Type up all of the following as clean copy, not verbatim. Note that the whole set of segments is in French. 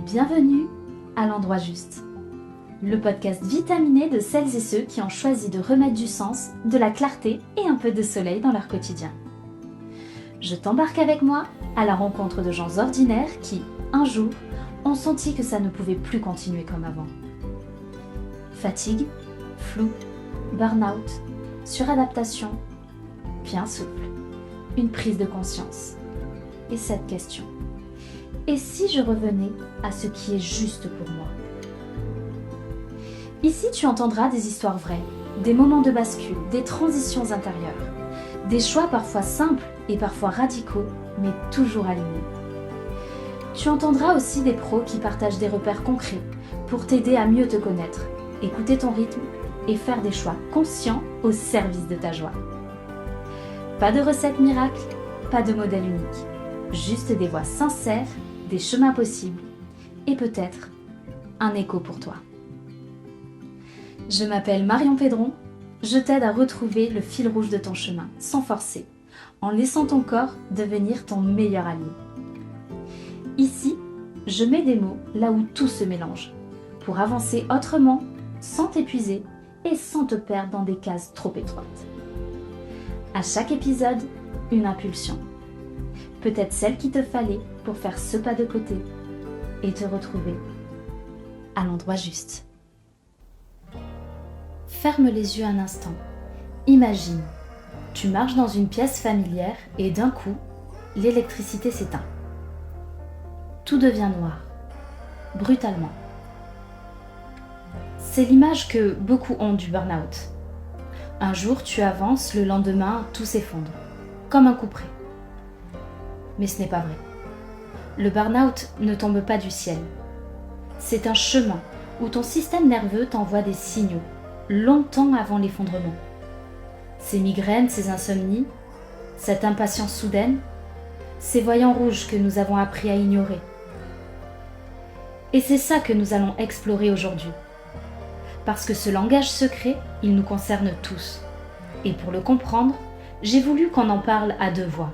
Bienvenue à l'endroit juste, le podcast vitaminé de celles et ceux qui ont choisi de remettre du sens, de la clarté et un peu de soleil dans leur quotidien. Je t'embarque avec moi à la rencontre de gens ordinaires qui, un jour, ont senti que ça ne pouvait plus continuer comme avant. Fatigue, flou, burn-out, suradaptation, puis un souffle, une prise de conscience. Et cette question: et si je revenais à ce qui est juste pour moi? Ici, tu entendras des histoires vraies, des moments de bascule, des transitions intérieures, des choix parfois simples et parfois radicaux, mais toujours alignés. Tu entendras aussi des pros qui partagent des repères concrets pour t'aider à mieux te connaître, écouter ton rythme et faire des choix conscients au service de ta joie. Pas de recette miracle, pas de modèle unique, juste des voix sincères, des chemins possibles et peut-être un écho pour toi. Je m'appelle Marion Pédron, je t'aide à retrouver le fil rouge de ton chemin sans forcer, en laissant ton corps devenir ton meilleur ami. Ici, je mets des mots là où tout se mélange, pour avancer autrement, sans t'épuiser et sans te perdre dans des cases trop étroites. À chaque épisode, une impulsion. Peut-être celle qu'il te fallait pour faire ce pas de côté et te retrouver à l'endroit juste. Ferme les yeux un instant. Imagine, tu marches dans une pièce familière et d'un coup, l'électricité s'éteint. Tout devient noir, brutalement. C'est l'image que beaucoup ont du burn-out. Un jour, tu avances, le lendemain, tout s'effondre, comme un coup près. Mais ce n'est pas vrai. Le burn-out ne tombe pas du ciel. C'est un chemin où ton système nerveux t'envoie des signaux, longtemps avant l'effondrement. Ces migraines, ces insomnies, cette impatience soudaine, ces voyants rouges que nous avons appris à ignorer. Et c'est ça que nous allons explorer aujourd'hui. Parce que ce langage secret, il nous concerne tous. Et pour le comprendre, j'ai voulu qu'on en parle à deux voix.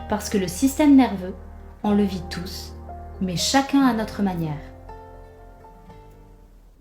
Parce que le système nerveux, on le vit tous, mais chacun à notre manière.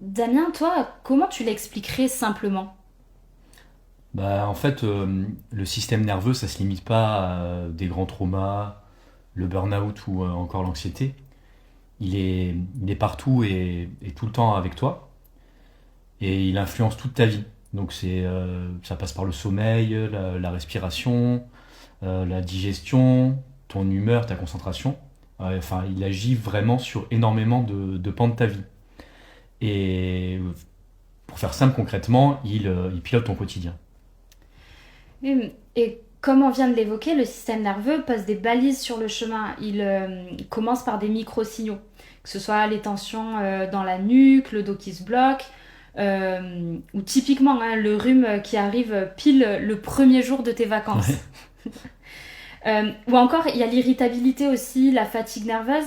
Damien, toi, comment tu l'expliquerais simplement ? En fait, le système nerveux, ça se limite pas à des grands traumas, le burn-out ou encore l'anxiété. Il est partout et tout le temps avec toi. Et il influence toute ta vie. Donc ça passe par le sommeil, la respiration, la digestion, ton humeur, ta concentration. Enfin, il agit vraiment sur énormément de pans de ta vie. Et pour faire simple concrètement, il pilote ton quotidien. Et comme on vient de l'évoquer, le système nerveux pose des balises sur le chemin. Il commence par des micro-signaux, que ce soit les tensions dans la nuque, le dos qui se bloque, ou typiquement le rhume qui arrive pile le premier jour de tes vacances. Ouais. Ou encore, il y a l'irritabilité aussi, la fatigue nerveuse,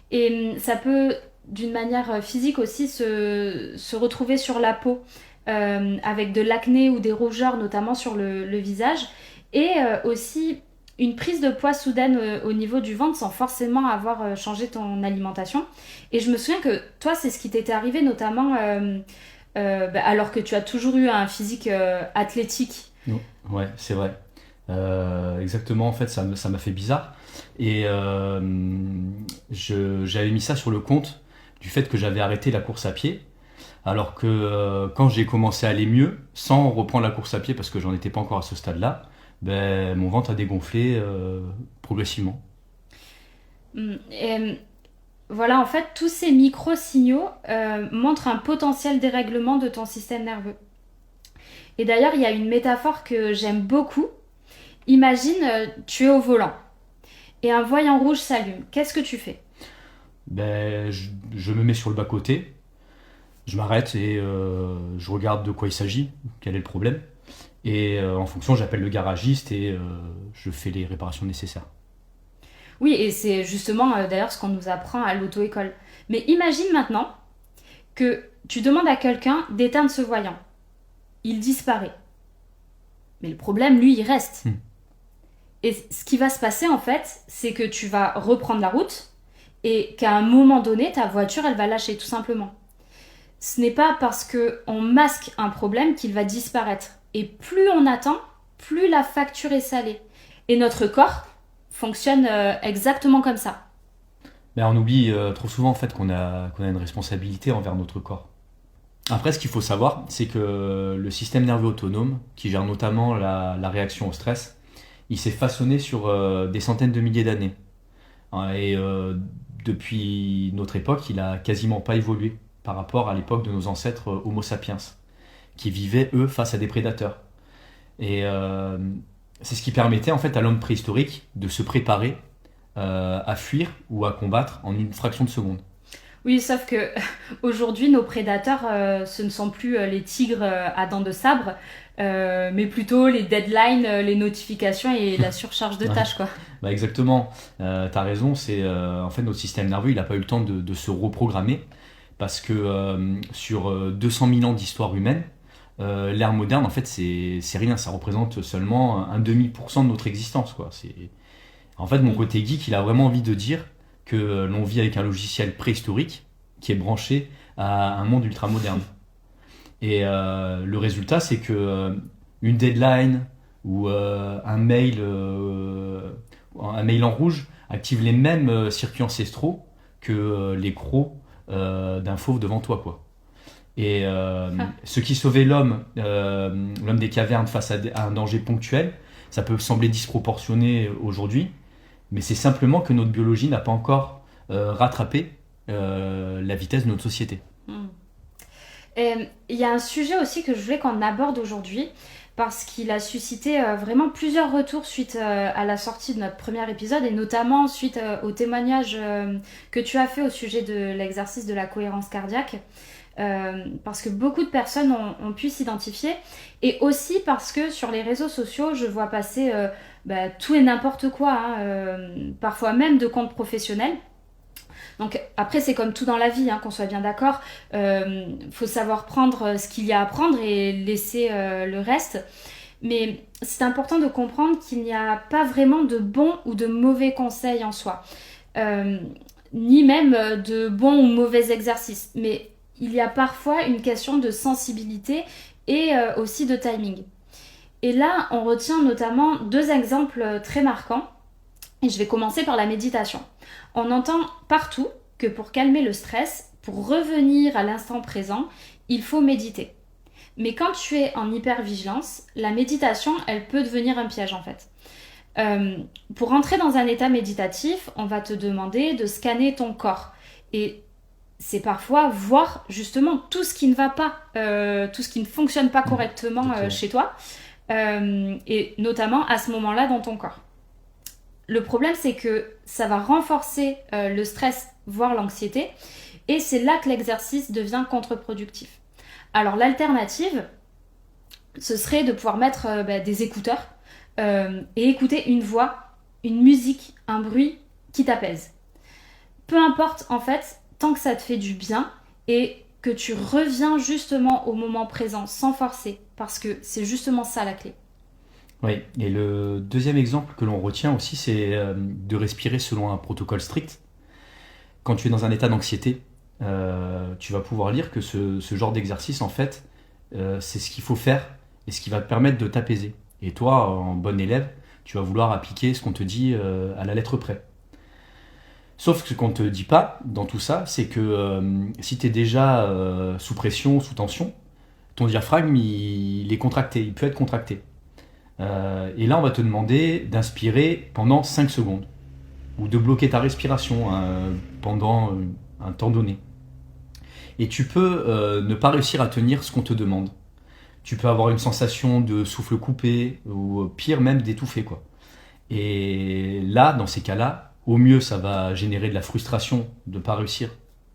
et ça peut, d'une manière physique aussi, se retrouver sur la peau, avec de l'acné ou des rougeurs, notamment sur le visage, et aussi une prise de poids soudaine au niveau du ventre sans forcément avoir changé ton alimentation. Et je me souviens que toi, c'est ce qui t'était arrivé, notamment alors que tu as toujours eu un physique athlétique. Ouais, c'est vrai. Exactement, en fait, ça m'a fait bizarre. Et j'avais mis ça sur le compte du fait que j'avais arrêté la course à pied. Alors que quand j'ai commencé à aller mieux, sans reprendre la course à pied parce que j'en étais pas encore à ce stade-là, mon ventre a dégonflé progressivement. Et voilà, en fait, tous ces micro-signaux montrent un potentiel dérèglement de ton système nerveux. Et d'ailleurs, il y a une métaphore que j'aime beaucoup. Imagine, tu es au volant et un voyant rouge s'allume. Qu'est-ce que tu fais ? Je me mets sur le bas-côté, je m'arrête et je regarde de quoi il s'agit, quel est le problème. Et en fonction, j'appelle le garagiste et je fais les réparations nécessaires. Oui, et c'est justement d'ailleurs ce qu'on nous apprend à l'auto-école. Mais imagine maintenant que tu demandes à quelqu'un d'éteindre ce voyant. Il disparaît. Mais le problème, lui, il reste. Et ce qui va se passer, en fait, c'est que tu vas reprendre la route et qu'à un moment donné, ta voiture, elle va lâcher, tout simplement. Ce n'est pas parce qu'on masque un problème qu'il va disparaître. Et plus on attend, plus la facture est salée. Et notre corps fonctionne exactement comme ça. Mais on oublie trop souvent en fait qu'on a une responsabilité envers notre corps. Après, ce qu'il faut savoir, c'est que le système nerveux autonome, qui gère notamment la réaction au stress, il s'est façonné sur des centaines de milliers d'années. Et depuis notre époque, il a quasiment pas évolué par rapport à l'époque de nos ancêtres Homo sapiens, qui vivaient eux face à des prédateurs. Et c'est ce qui permettait en fait à l'homme préhistorique de se préparer à fuir ou à combattre en une fraction de seconde. Oui, sauf que aujourd'hui, nos prédateurs, ce ne sont plus les tigres à dents de sabre, mais plutôt les deadlines, les notifications et la surcharge de Ouais. tâches, quoi. Bah exactement, t'as raison, c'est en fait notre système nerveux il n'a pas eu le temps de se reprogrammer parce que sur 200 000 ans d'histoire humaine, l'ère moderne en fait c'est rien, ça représente seulement un demi% de notre existence quoi. En fait mon côté geek il a vraiment envie de dire que l'on vit avec un logiciel préhistorique qui est branché à un monde ultra moderne. Et le résultat c'est que une deadline ou un mail en rouge active les mêmes circuits ancestraux que les crocs d'un fauve devant toi, quoi. Et ce qui sauvait l'homme des cavernes face à un danger ponctuel, ça peut sembler disproportionné aujourd'hui, mais c'est simplement que notre biologie n'a pas encore rattrapé la vitesse de notre société. Hmm. Et il y a un sujet aussi que je voulais qu'on aborde aujourd'hui parce qu'il a suscité vraiment plusieurs retours suite à la sortie de notre premier épisode et notamment suite au témoignage que tu as fait au sujet de l'exercice de la cohérence cardiaque. Parce que beaucoup de personnes ont pu s'identifier et aussi parce que sur les réseaux sociaux je vois passer tout et n'importe quoi, parfois même de comptes professionnels. Donc après c'est comme tout dans la vie, qu'on soit bien d'accord, faut savoir prendre ce qu'il y a à prendre et laisser le reste. Mais c'est important de comprendre qu'il n'y a pas vraiment de bons ou de mauvais conseils en soi, ni même de bons ou mauvais exercices. Mais il y a parfois une question de sensibilité et aussi de timing. Et là, on retient notamment 2 exemples très marquants. Et je vais commencer par la méditation. On entend partout que pour calmer le stress, pour revenir à l'instant présent, il faut méditer. Mais quand tu es en hypervigilance, la méditation, elle peut devenir un piège en fait. Pour entrer dans un état méditatif, on va te demander de scanner ton corps. Et c'est parfois voir justement tout ce qui ne va pas, tout ce qui ne fonctionne pas correctement chez toi, et notamment à ce moment-là dans ton corps. Le problème, c'est que ça va renforcer le stress, voire l'anxiété, et c'est là que l'exercice devient contre-productif. Alors l'alternative, ce serait de pouvoir mettre des écouteurs et écouter une voix, une musique, un bruit qui t'apaise. Peu importe en fait, tant que ça te fait du bien et que tu reviens justement au moment présent sans forcer, parce que c'est justement ça la clé. Oui, et le deuxième exemple que l'on retient aussi, c'est de respirer selon un protocole strict. Quand tu es dans un état d'anxiété, tu vas pouvoir lire que ce genre d'exercice, en fait, c'est ce qu'il faut faire et ce qui va te permettre de t'apaiser. Et toi, en bon élève, tu vas vouloir appliquer ce qu'on te dit à la lettre près. Sauf que ce qu'on ne te dit pas dans tout ça, c'est que si tu es déjà sous pression, sous tension, ton diaphragme, il est contracté, il peut être contracté. Et là, on va te demander d'inspirer pendant 5 secondes ou de bloquer ta respiration pendant un temps donné. Et tu peux ne pas réussir à tenir ce qu'on te demande. Tu peux avoir une sensation de souffle coupé ou pire même d'étouffer, quoi. Et là, dans ces cas-là, au mieux, ça va générer de la frustration de ne pas réussir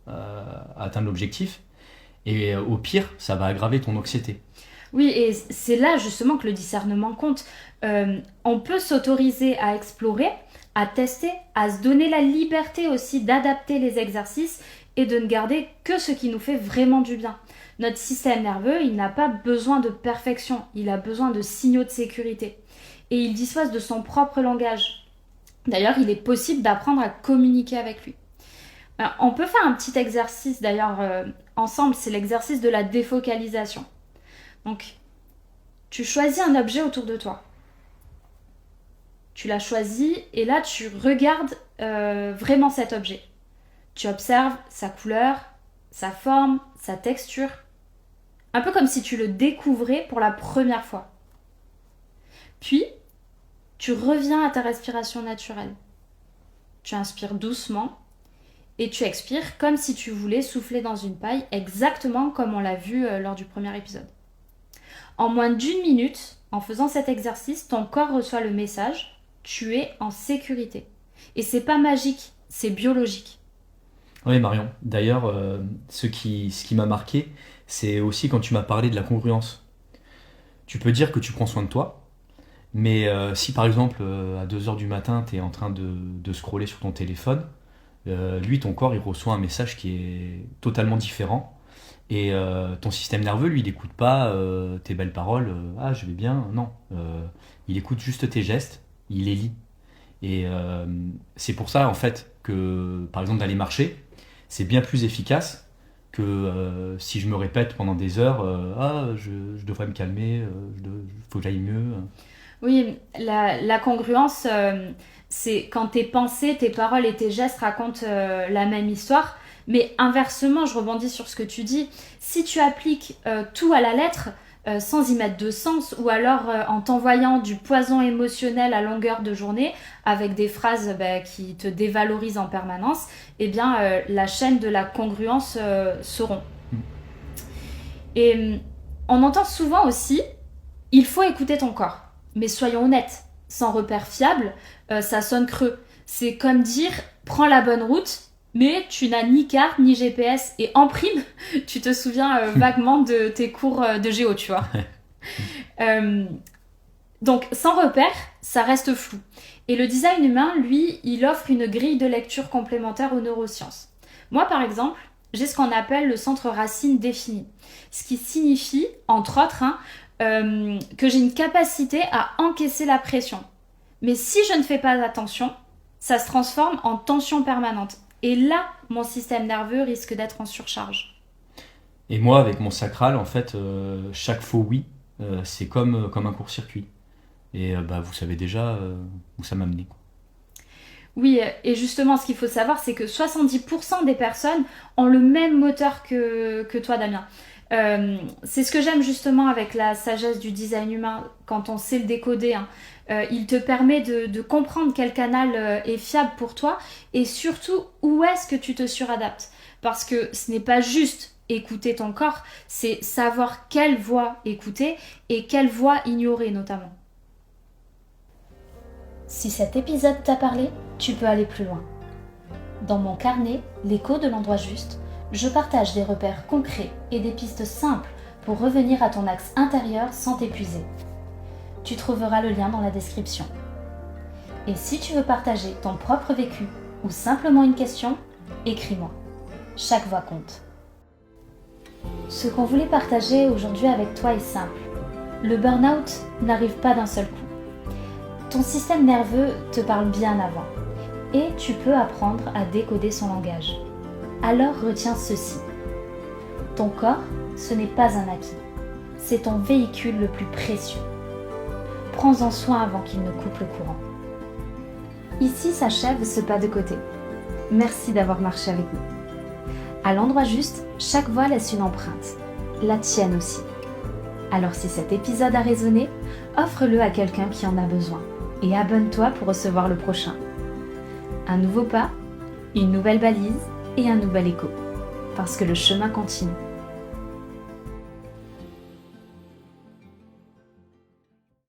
à atteindre l'objectif. Et au pire, ça va aggraver ton anxiété. Oui, et c'est là justement que le discernement compte. On peut s'autoriser à explorer, à tester, à se donner la liberté aussi d'adapter les exercices et de ne garder que ce qui nous fait vraiment du bien. Notre système nerveux, il n'a pas besoin de perfection, il a besoin de signaux de sécurité. Et il dispose de son propre langage. D'ailleurs, il est possible d'apprendre à communiquer avec lui. On peut faire un petit exercice d'ailleurs ensemble, c'est l'exercice de la défocalisation. Donc, tu choisis un objet autour de toi. Tu l'as choisi et là, tu regardes vraiment cet objet. Tu observes sa couleur, sa forme, sa texture. Un peu comme si tu le découvrais pour la première fois. Puis, tu reviens à ta respiration naturelle. Tu inspires doucement et tu expires comme si tu voulais souffler dans une paille, exactement comme on l'a vu lors du premier épisode. En moins d'1 minute, en faisant cet exercice, ton corps reçoit le message « tu es en sécurité ». Et c'est pas magique, c'est biologique. Oui, Marion. D'ailleurs, ce qui m'a marqué, c'est aussi quand tu m'as parlé de la congruence. Tu peux dire que tu prends soin de toi, mais si par exemple à 2 heures du matin, tu es en train de scroller sur ton téléphone, lui, ton corps, il reçoit un message qui est totalement différent. Et ton système nerveux, lui, il n'écoute pas tes belles paroles, ah, je vais bien, non. Il écoute juste tes gestes, il les lit. Et c'est pour ça, en fait, que, par exemple, d'aller marcher, c'est bien plus efficace que si je me répète pendant des heures, ah, je devrais me calmer, faut que j'aille mieux. Oui, la congruence, c'est quand tes pensées, tes paroles et tes gestes racontent la même histoire. Mais inversement, je rebondis sur ce que tu dis, si tu appliques tout à la lettre, sans y mettre de sens, ou alors en t'envoyant du poison émotionnel à longueur de journée, avec des phrases qui te dévalorisent en permanence, eh bien la chaîne de la congruence se rompt. Et on entend souvent aussi, il faut écouter ton corps. Mais soyons honnêtes, sans repère fiable, ça sonne creux. C'est comme dire, prends la bonne route, mais tu n'as ni carte ni GPS. Et en prime, tu te souviens vaguement de tes cours de géo, tu vois. Donc, sans repère, ça reste flou. Et le design humain, lui, il offre une grille de lecture complémentaire aux neurosciences. Moi, par exemple, j'ai ce qu'on appelle le centre racine défini. Ce qui signifie, entre autres, que j'ai une capacité à encaisser la pression. Mais si je ne fais pas attention, ça se transforme en tension permanente. Et là, mon système nerveux risque d'être en surcharge. Et moi, avec mon sacral, en fait, chaque faux oui, c'est comme un court-circuit. Et vous savez déjà où ça m'a mené. Oui, et justement, ce qu'il faut savoir, c'est que 70% des personnes ont le même moteur que toi, Damien. C'est ce que j'aime justement avec la sagesse du design humain, quand on sait le décoder. Il te permet de comprendre quel canal est fiable pour toi et surtout où est-ce que tu te suradaptes. Parce que ce n'est pas juste écouter ton corps, c'est savoir quelle voix écouter et quelle voix ignorer notamment. Si cet épisode t'a parlé, tu peux aller plus loin. Dans mon carnet, l'écho de l'endroit juste, je partage des repères concrets et des pistes simples pour revenir à ton axe intérieur sans t'épuiser. Tu trouveras le lien dans la description. Et si tu veux partager ton propre vécu ou simplement une question, écris-moi. Chaque voix compte. Ce qu'on voulait partager aujourd'hui avec toi est simple. Le burn-out n'arrive pas d'un seul coup. Ton système nerveux te parle bien avant et tu peux apprendre à décoder son langage. Alors retiens ceci. Ton corps, ce n'est pas un acquis. C'est ton véhicule le plus précieux. Prends-en soin avant qu'il ne coupe le courant. Ici s'achève ce pas de côté. Merci d'avoir marché avec nous. À l'endroit juste, chaque voix laisse une empreinte. La tienne aussi. Alors si cet épisode a résonné, offre-le à quelqu'un qui en a besoin. Et abonne-toi pour recevoir le prochain. Un nouveau pas, une nouvelle balise et un nouvel écho. Parce que le chemin continue.